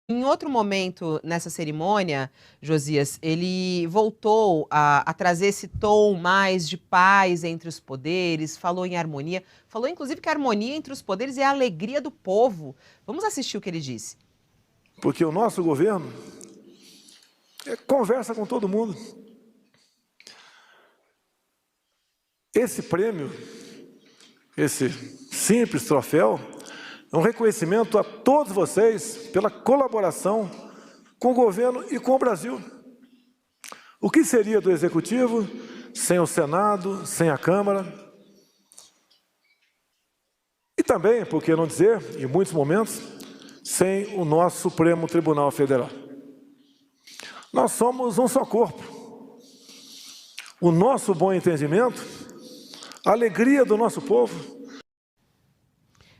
Em outro momento nessa cerimônia, Josias, ele voltou a trazer esse tom mais de paz entre os poderes, falou em harmonia, falou inclusive que a harmonia entre os poderes é a alegria do povo. Vamos assistir o que ele disse. Porque o nosso governo conversa com todo mundo. Esse prêmio, esse simples troféu, é um reconhecimento a todos vocês pela colaboração com o governo e com o Brasil. O que seria do Executivo sem o Senado, sem a Câmara? E também, por que não dizer, em muitos momentos, sem o nosso Supremo Tribunal Federal. Nós somos um só corpo. O nosso bom entendimento, a alegria do nosso povo.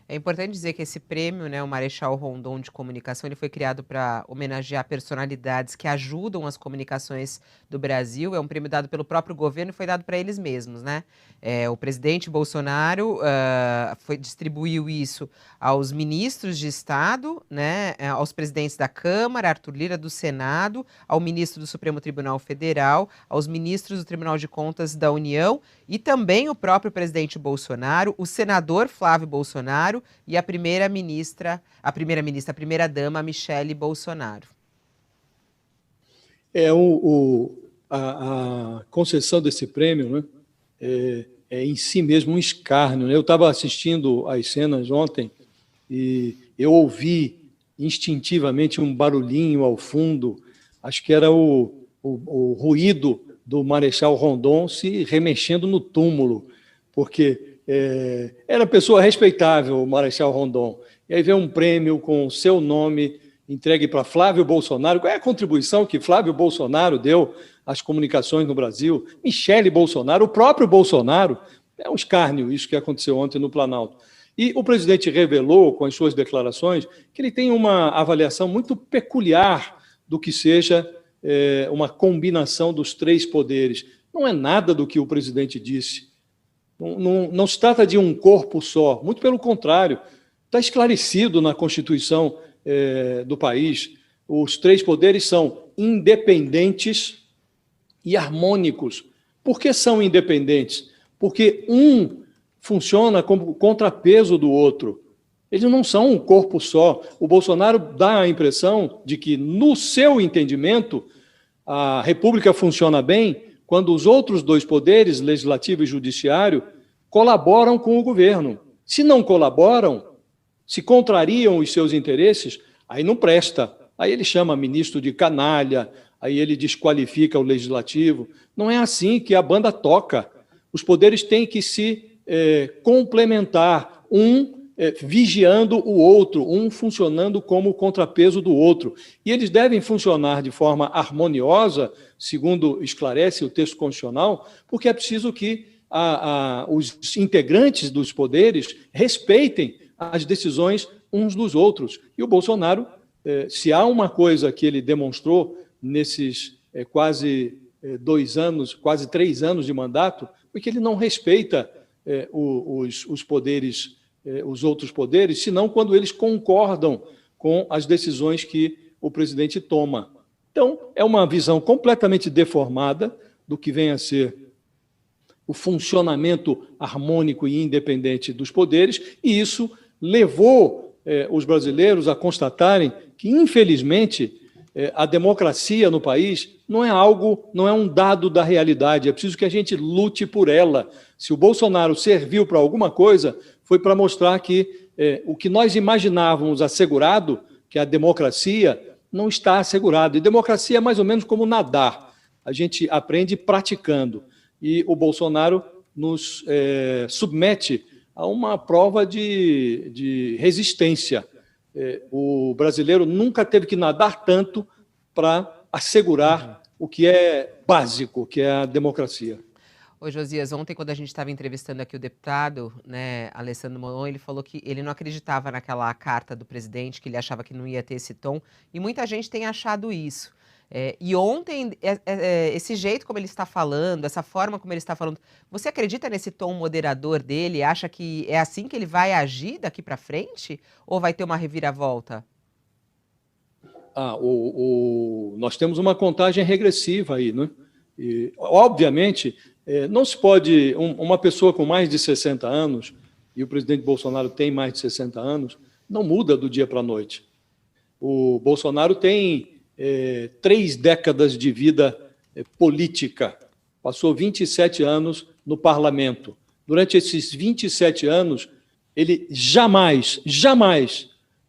É importante dizer que esse prêmio, né, o Marechal Rondon de Comunicação, ele foi criado para homenagear personalidades que ajudam as comunicações do Brasil. É um prêmio dado pelo próprio governo e foi dado para eles mesmos, né? O presidente Bolsonaro distribuiu isso aos ministros de Estado, né, aos presidentes da Câmara, Arthur Lira, do Senado, ao ministro do Supremo Tribunal Federal, aos ministros do Tribunal de Contas da União e também o próprio presidente Bolsonaro, o senador Flávio Bolsonaro e a primeira-dama, Michele Bolsonaro. A concessão desse prêmio, né, é em si mesmo um escárnio, né? Eu estava assistindo às cenas ontem e eu ouvi instintivamente um barulhinho ao fundo, acho que era o ruído do Marechal Rondon se remexendo no túmulo, porque era pessoa respeitável, o Marechal Rondon. E aí vem um prêmio com o seu nome entregue para Flávio Bolsonaro. Qual é a contribuição que Flávio Bolsonaro deu às comunicações no Brasil? Michele Bolsonaro, o próprio Bolsonaro. É um escárnio isso que aconteceu ontem no Planalto. E o presidente revelou, com as suas declarações, que ele tem uma avaliação muito peculiar do que seja uma combinação dos três poderes. Não é nada do que o presidente disse. Não se trata de um corpo só, muito pelo contrário. Está esclarecido na Constituição do país. Os três poderes são independentes e harmônicos. Por que são independentes? Porque um funciona como contrapeso do outro. Eles não são um corpo só. O Bolsonaro dá a impressão de que, no seu entendimento, a República funciona bem quando os outros dois poderes, legislativo e judiciário, colaboram com o governo. Se não colaboram, se contrariam os seus interesses, aí não presta. Aí ele chama ministro de canalha, aí ele desqualifica o legislativo. Não é assim que a banda toca. Os poderes têm que se complementar, vigiando o outro, um funcionando como contrapeso do outro. E eles devem funcionar de forma harmoniosa, segundo esclarece o texto constitucional, porque é preciso que os integrantes dos poderes respeitem as decisões uns dos outros. E o Bolsonaro, se há uma coisa que ele demonstrou nesses quase 2 anos, quase 3 anos de mandato, foi que ele não respeita os poderes, os outros poderes, senão quando eles concordam com as decisões que o presidente toma. Então, é uma visão completamente deformada do que vem a ser o funcionamento harmônico e independente dos poderes, e isso levou os brasileiros a constatarem que, infelizmente, a democracia no país não é um dado da realidade, é preciso que a gente lute por ela. Se o Bolsonaro serviu para alguma coisa, foi para mostrar que o que nós imaginávamos assegurado, que a democracia, não está assegurado. E democracia é mais ou menos como nadar, a gente aprende praticando. E o Bolsonaro nos submete a uma prova de resistência. O brasileiro nunca teve que nadar tanto para assegurar o que é básico, que é a democracia. Ô, Josias, ontem, quando a gente estava entrevistando aqui o deputado, né, Alessandro Molon, ele falou que ele não acreditava naquela carta do presidente, que ele achava que não ia ter esse tom, e muita gente tem achado isso. E ontem, esse jeito como ele está falando, essa forma como ele está falando, você acredita nesse tom moderador dele? Acha que é assim que ele vai agir daqui para frente? Ou vai ter uma reviravolta? Nós temos uma contagem regressiva aí, né? E, obviamente, não se pode... Uma pessoa com mais de 60 anos, e o presidente Bolsonaro tem mais de 60 anos, não muda do dia para a noite. O Bolsonaro tem 3 décadas de vida política, passou 27 anos no parlamento. Durante esses 27 anos, ele jamais,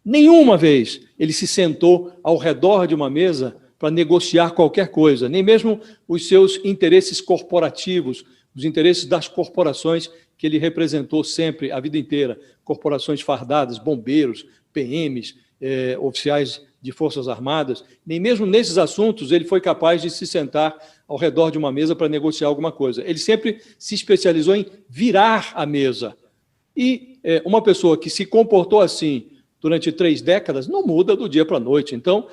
nenhuma vez, ele se sentou ao redor de uma mesa para negociar qualquer coisa, nem mesmo os seus interesses corporativos, os interesses das corporações que ele representou sempre, a vida inteira, corporações fardadas, bombeiros, PMs, oficiais de Forças Armadas, nem mesmo nesses assuntos ele foi capaz de se sentar ao redor de uma mesa para negociar alguma coisa. Ele sempre se especializou em virar a mesa. E uma pessoa que se comportou assim durante 3 décadas não muda do dia para a noite. Então,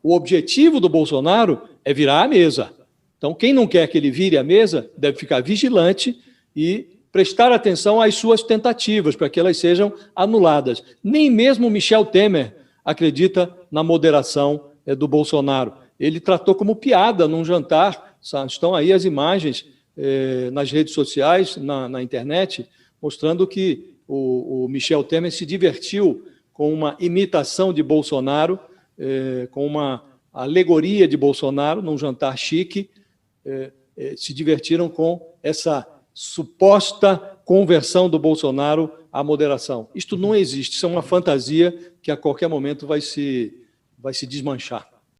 o objetivo do Bolsonaro é virar a mesa. Então, quem não quer que ele vire a mesa deve ficar vigilante e prestar atenção às suas tentativas para que elas sejam anuladas. Nem mesmo Michel Temer acredita na moderação do Bolsonaro. Ele tratou como piada num jantar, estão aí as imagens nas redes sociais, na internet, mostrando que o Michel Temer se divertiu com uma imitação de Bolsonaro, com uma alegoria de Bolsonaro, num jantar chique, se divertiram com essa suposta conversão do Bolsonaro à moderação. Isto não existe, isso é uma fantasia que a qualquer momento vai se desmanchar.